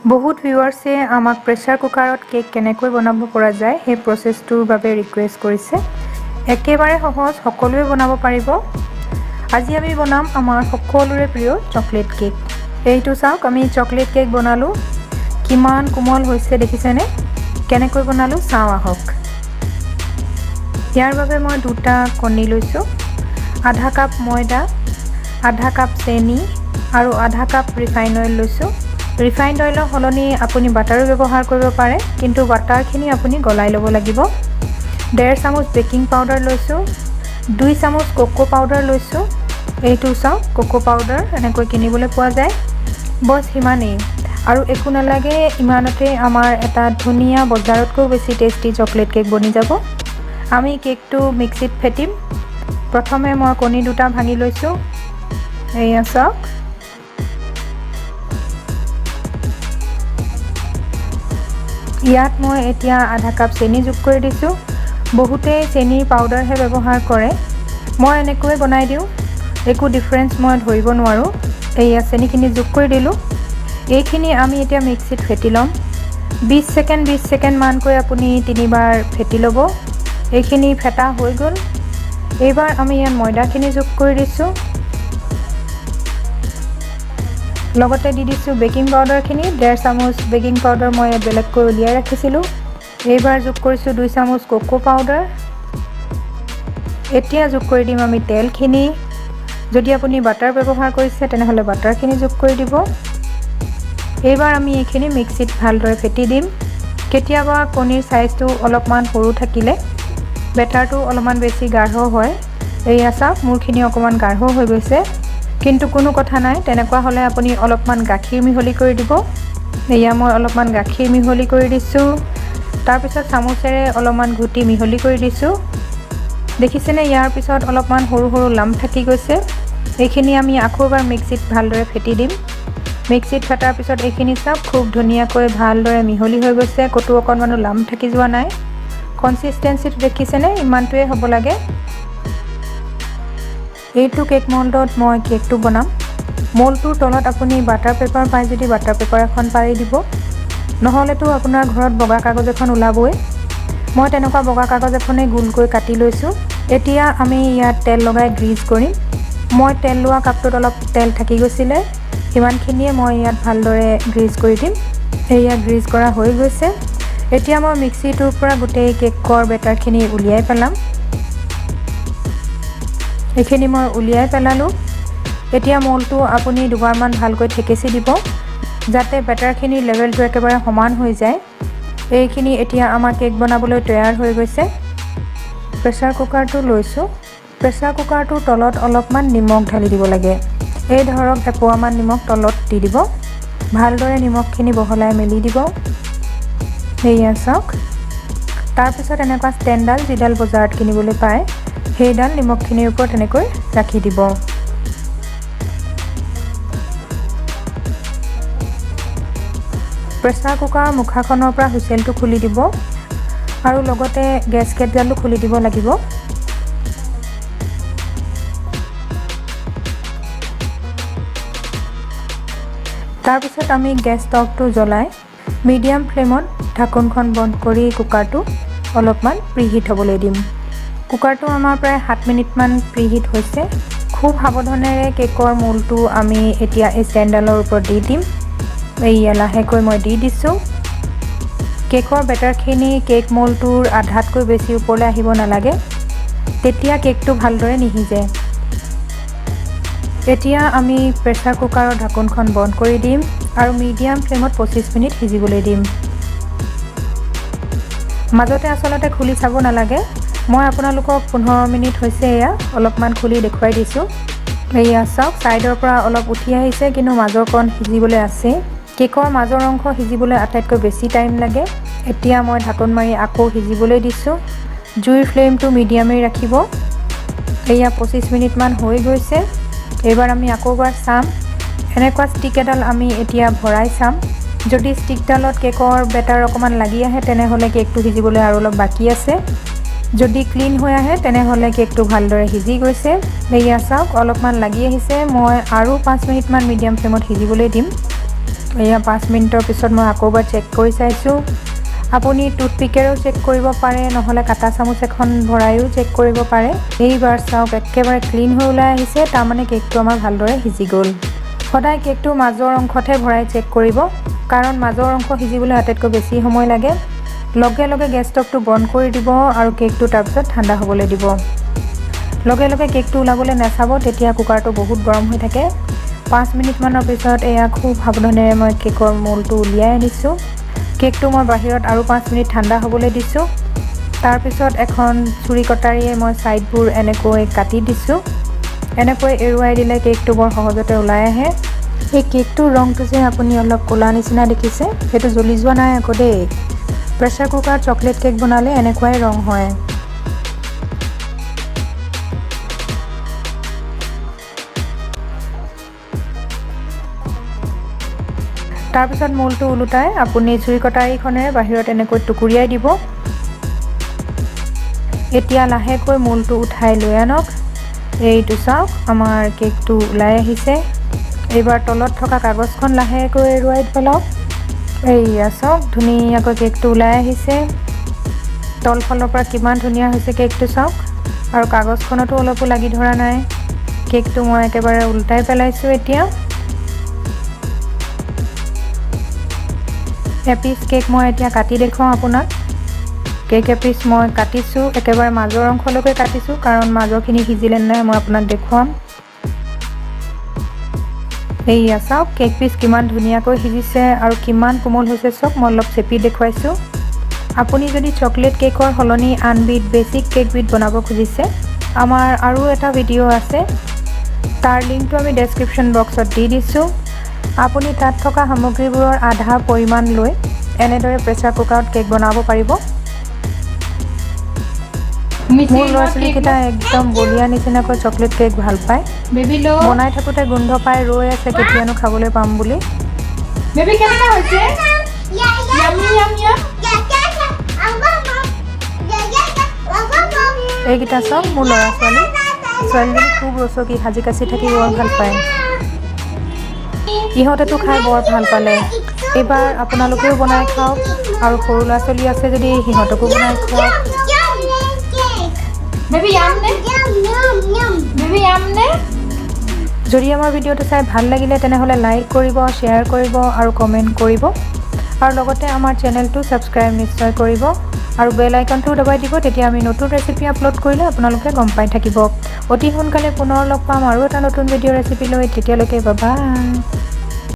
বহুত ভিউৱাৰ্ছে আমাক প্ৰেছাৰ কুকাৰত কেক কেনেকৈ বনাব পৰা যায় সেই প্ৰচেছটোৰ বাবে ৰিকুৱেষ্ট কৰিছে। একেবাৰে সহজ, সকলোৱে বনাব পাৰিব। আজি আমি বনাম আমাৰ সকলোৰে প্ৰিয় চকলেট কেক। এইটো চাওক, আমি চকলেট কেক বনালোঁ। কিমান কোমল হৈছে দেখিছেনে? কেনেকৈ বনালোঁ চাওঁ আহক। ইয়াৰ বাবে মই 2টা কণী লৈছোঁ, আধা কাপ ময়দা, আধা কাপ চেনি আৰু আধা কাপ ৰিফাইন অইল লৈছোঁ। ৰিফাইণ্ড অইলৰ সলনি আপুনি বাটাৰো ব্যৱহাৰ কৰিব পাৰে, কিন্তু বাটাৰখিনি আপুনি গলাই ল'ব লাগিব। 1.5 চামুচ বেকিং পাউডাৰ লৈছোঁ, 2 চামুচ কোকো পাউডাৰ লৈছোঁ। এইটো চাওক, কোকো পাউডাৰ এনেকৈ কিনিবলৈ পোৱা যায়। বছ সিমানেই আৰু একো নালাগে। ইমানতে আমাৰ এটা ধুনীয়া বজাৰতকৈও বেছি টেষ্টি চকলেট কেক বনি যাব। আমি কেকটো মিক্সিত ফেটিম। প্ৰথমে মই কণী 2টা ভাঙি লৈছোঁ। এয়া চাওক, ইয়াত মই এতিয়া আধা কাপ চেনি যোগ কৰি দিছোঁ। বহুতেই চেনিৰ পাউডাৰহে ব্যৱহাৰ কৰে, মই এনেকৈ বনাই দিওঁ, একো ডিফাৰেঞ্চ মই ধৰিব নোৱাৰোঁ। এয়া চেনিখিনি যোগ কৰি দিলোঁ। এইখিনি আমি এতিয়া মিক্সিত ফেটি ল'ম। 20 ছেকেণ্ড মানকৈ আপুনি 3বাৰ ফেটি ল'ব। এইখিনি ফেটা হৈ গ'ল। এইবাৰ আমি ইয়াত ময়দাখিনি যোগ কৰি দিছোঁ, লগতে দি দিছোঁ বেকিং পাউডাৰখিনি। 1.5 চামুচ বেকিং পাউডাৰ মই বেলেগকৈ উলিয়াই ৰাখিছিলোঁ। এইবাৰ যোগ কৰিছোঁ 2 চামুচ কোকো পাউডাৰ। এতিয়া যোগ কৰি দিম আমি তেলখিনি। যদি আপুনি বাটাৰ ব্যৱহাৰ কৰিছে তেনেহ'লে বাটাৰখিনি যোগ কৰি দিব। এইবাৰ আমি এইখিনি মিক্সিত ভালদৰে ফেটি দিম। কেতিয়াবা কণীৰ চাইজটো অলপমান সৰু থাকিলে বেটাৰটো অলপমান বেছি গাঢ় হয়। এয়া চাওক, মোৰখিনি অকণমান গাঢ় হৈ গৈছে, কিন্তু কোনো কথা নাই। তেনেকুৱা হ'লে আপুনি অলপমান গাখীৰ মিহলি কৰি দিব। এয়া মই অলপমান গাখীৰ মিহলি কৰি দিছোঁ। তাৰপিছত চামুচেৰে অলপমান ঘুটি মিহলি কৰি দিছোঁ। দেখিছেনে? ইয়াৰ পিছত অলপমান সৰু সৰু লাম্প থাকি গৈছে। এইখিনি আমি আকৌ এবাৰ মিক্সিত ভালদৰে ফেটি দিম। মিক্সিত ফেটাৰ পিছত এইখিনি চাওক, খুব ধুনীয়াকৈ ভালদৰে মিহলি হৈ গৈছে। ক'তো অকণমানো লাম্প থাকি যোৱা নাই। কনচিষ্টেঞ্চিটো দেখিছেনে? ইমানটোৱে হ'ব লাগে। এইটো কেক মল্ডত মই কেকটো বনাম। মল্ডটোৰ তলত আপুনি বাটাৰ পেপাৰ পায় যদি বাটাৰ পেপাৰ এখন পাৰি দিব, নহ'লেতো আপোনাৰ ঘৰত বগা কাগজ এখন ওলাবই। মই তেনেকুৱা বগা কাগজ এখনেই গোলকৈ কাটি লৈছোঁ। এতিয়া আমি ইয়াত তেল লগাই গ্ৰীজ কৰিম। মই তেল লোৱা কাপটোত অলপ তেল থাকি গৈছিলে, সিমানখিনিয়ে মই ইয়াত ভালদৰে গ্ৰীজ কৰি দিম। এয়া গ্ৰীজ কৰা হৈ গৈছে। এতিয়া মই মিক্সিটোৰ পৰা গোটেই কেকৰ বেটাৰখিনি উলিয়াই পেলাম। এইখিনি মই উলিয়াই পেলালোঁ। এতিয়া মল্ডটো আপুনি 2বাৰমান ভালকৈ থেকেচি দিব, যাতে বেটাৰখিনিৰ লেভেলটো একেবাৰে সমান হৈ যায়। এইখিনি এতিয়া আমাৰ কেক বনাবলৈ তৈয়াৰ হৈ গৈছে। প্ৰেছাৰ কুকাৰটো লৈছোঁ। প্ৰেছাৰ কুকাৰটোৰ তলত অলপমান নিমখ ঢালি দিব লাগে। এই ধৰক এপোৱামান নিমখ তলত দি দিব। ভালদৰে নিমখখিনি বহলাই মেলি দিব। সেয়া চাওক। তাৰপিছত এনেকুৱা ষ্টেণ্ডডাল, যিডাল বজাৰত কিনিবলৈ পায়, সেইডাল নিমখখিনিৰ ওপৰত এনেকৈ ৰাখি দিব। প্ৰেছাৰ কুকাৰৰ মুখাখনৰ পৰা হুইচেলটো খুলি দিব আৰু লগতে গেছকেটডালো খুলি দিব লাগিব। তাৰপিছত আমি গেছ ষ্টভটো জ্বলাই মিডিয়াম ফ্লেমত ঢাকোনখন বন্ধ কৰি কুকাৰটো অলপমান প্ৰিহিট হ'বলৈ দিম। কুকাৰটো আমাৰ প্ৰায় 7 মিনিটমান প্ৰিহিট হৈছে। খুব সাৱধানেৰে কেকৰ মল্ডটো আমি এতিয়া এই ষ্টেণ্ডডালৰ ওপৰত দি দিম। এয়া লাহেকৈ মই দি দিছোঁ। কেকৰ বেটাৰখিনি কেক মল্ডটোৰ আধাতকৈ বেছি ওপৰলৈ আহিব নালাগে, তেতিয়া কেকটো ভালদৰে নিসিজে। এতিয়া আমি প্ৰেছাৰ কুকাৰৰ ঢাকোনখন বন্ধ কৰি দিম আৰু মিডিয়াম ফ্লেমত 25 মিনিট সিজিবলৈ দিম। মাজতে আচলতে খুলি চাব নালাগে। মই আপোনালোকক 15 মিনিট হৈছে এয়া অলপমান খুলি দেখুৱাই দিছোঁ। এয়া চাওক, ছাইডৰ পৰা অলপ উঠি আহিছে, কিন্তু মাজৰকণ সিজিবলৈ আছে। কেকৰ মাজৰ অংশ সিজিবলৈ আটাইতকৈ বেছি টাইম লাগে। এতিয়া মই ঢাকোন মাৰি আকৌ সিজিবলৈ দিছোঁ। জুইৰ ফ্লেমটো মিডিয়ামেই ৰাখিব। এয়া 25 মিনিটমান হৈ গৈছে। এইবাৰ আমি আকৌ এবাৰ চাম। এনেকুৱা ষ্টিক এডাল আমি এতিয়া ভৰাই চাম। যদি ষ্টিকডালত কেকৰ বেটাৰ অকণমান লাগি আহে তেনেহ'লে কেকটো সিজিবলৈ আৰু অলপ বাকী আছে। যদি ক্লিন হৈ আহে তেনেহ'লে কেকটো ভালদৰে সিজি গৈছে। এয়া চাওক, অলপমান লাগি আহিছে। মই আৰু 5 মিনিটমান মিডিয়াম ফ্লেমত সিজিবলৈ দিম। এয়া 5 মিনিটৰ পিছত মই আকৌ এবাৰ চেক কৰি চাইছোঁ। আপুনি টুথপিকেৰেও চেক কৰিব পাৰে, নহ'লে কাটা চামুচ এখন ভৰাইও চেক কৰিব পাৰে। এইবাৰ চাওক একেবাৰে ক্লিন হৈ ওলাই আহিছে, তাৰমানে কেকটো আমাৰ ভালদৰে সিজি গ'ল। সদায় কেকটো মাজৰ অংশতহে ভৰাই চেক কৰিব, কাৰণ মাজৰ অংশ সিজিবলৈ আটাইতকৈ বেছি সময় লাগে। লগে লগে গেছ ষ্টভটো বন্ধ কৰি দিব আৰু কেকটো তাৰপিছত ঠাণ্ডা হ'বলৈ দিব। লগে লগে কেকটো ওলাবলৈ নাচাব, তেতিয়া কুকাৰটো বহুত গৰম হৈ থাকে। 5 মিনিটমানৰ পিছত এয়া খুব সাৱধানেৰে মই কেকৰ মোলটো উলিয়াই আনিছোঁ। কেকটো মই বাহিৰত আৰু 5 মিনিট ঠাণ্ডা হ'বলৈ দিছোঁ। তাৰপিছত এখন চুৰি কটাৰীয়ে মই ছাইডবোৰ এনেকৈ কাটি দিছোঁ। এনেকৈ এৰুৱাই দিলে কেকটো বৰ সহজতে ওলাই আহে। এই কেকটোৰ ৰংটো যে আপুনি অলপ ক'লা নিচিনা দেখিছে, সেইটো জ্বলি যোৱা নাই আকৌ দেই। প্ৰেছাৰ কুকাৰত চকলেট কেক বনালে এনেকুৱাই ৰং হয়। তাৰপিছত মোলটো ওলোটাই আপুনি চুৰি কটাৰীখনেৰে বাহিৰত এনেকৈ টুকুৰিয়াই দিব। এতিয়া লাহেকৈ মোলটো উঠাই লৈ আনক। এইটো চাওক আমাৰ কেকটো ওলাই আহিছে। এইবাৰ তলত থকা কাগজখন লাহেকৈ এৰুৱাই পেলাওক। এইয়া চাওক ধুনীয়াকৈ কেকটো ওলাই আহিছে। তলফালৰ পৰা কিমান ধুনীয়া হৈছে কেকটো চাওক, আৰু কাগজখনতো অলপো লাগি ধৰা নাই। কেকটো মই একেবাৰে উল্টাই পেলাইছোঁ। এতিয়া এপিচ কেক মই এতিয়া কাটি দেখুৱাওঁ আপোনাক। কেক এপিচ মই কাটিছোঁ, একেবাৰে মাজৰ অংশলৈকে কাটিছোঁ, কাৰণ মাজৰখিনি সিজিলে নাই মই আপোনাক দেখুৱাম। এইয়া চাওক কেক পিচ কিমান ধুনীয়াকৈ সিজিছে আৰু কিমান কোমল হৈছে চাওক। মই অলপ চেপি দেখুৱাইছোঁ। আপুনি যদি চকলেট কেকৰ সলনি আনবিধ বেচিক কেকবিধ বনাব খুজিছে, আমাৰ আৰু এটা ভিডিঅ' আছে, তাৰ লিংকটো আমি ডেছক্ৰিপশ্যন বক্সত দি দিছোঁ। আপুনি তাত থকা সামগ্ৰীবোৰৰ আধা পৰিমাণ লৈ এনেদৰে প্ৰেছাৰ কুকাৰত কেক বনাব পাৰিব। মোৰ ল'ৰা ছোৱালীকেইটা একদম বলিয়া নিচিনাকৈ চকলেট কেক ভাল পায়। বনাই থাকোঁতে গোন্ধ পাই ৰৈ আছে কেতিয়ানো খাবলৈ পাম বুলি। এইকেইটা চাওক মোৰ ল'ৰা ছোৱালীজনী খুব ৰচকী, সাজি কাচি থাকি বৰ ভাল পায়। ইহঁতেতো খাই বৰ ভাল পালে। এইবাৰ আপোনালোকেও বনাই খাওক, আৰু সৰু ল'ৰা ছোৱালী আছে যদি সিহঁতকো বনাই খুৱাওক। যদি আমাৰ ভিডিঅ'টো চাই ভাল লাগিলে তেনেহ'লে লাইক কৰিব, শ্বেয়াৰ কৰিব আৰু কমেণ্ট কৰিব, আৰু লগতে আমাৰ চেনেলটো ছাবস্ক্ৰাইব নিশ্চয় কৰিব, আৰু বেল আইকনটো দবাই দিব। তেতিয়া আমি নতুন ৰেচিপি আপলোড কৰিলে আপোনালোকে গম পাই থাকিব। অতি সোনকালে পুনৰ লগ পাম আৰু এটা নতুন ভিডিঅ' ৰেচিপি লৈ। তেতিয়ালৈকে বাই বাই।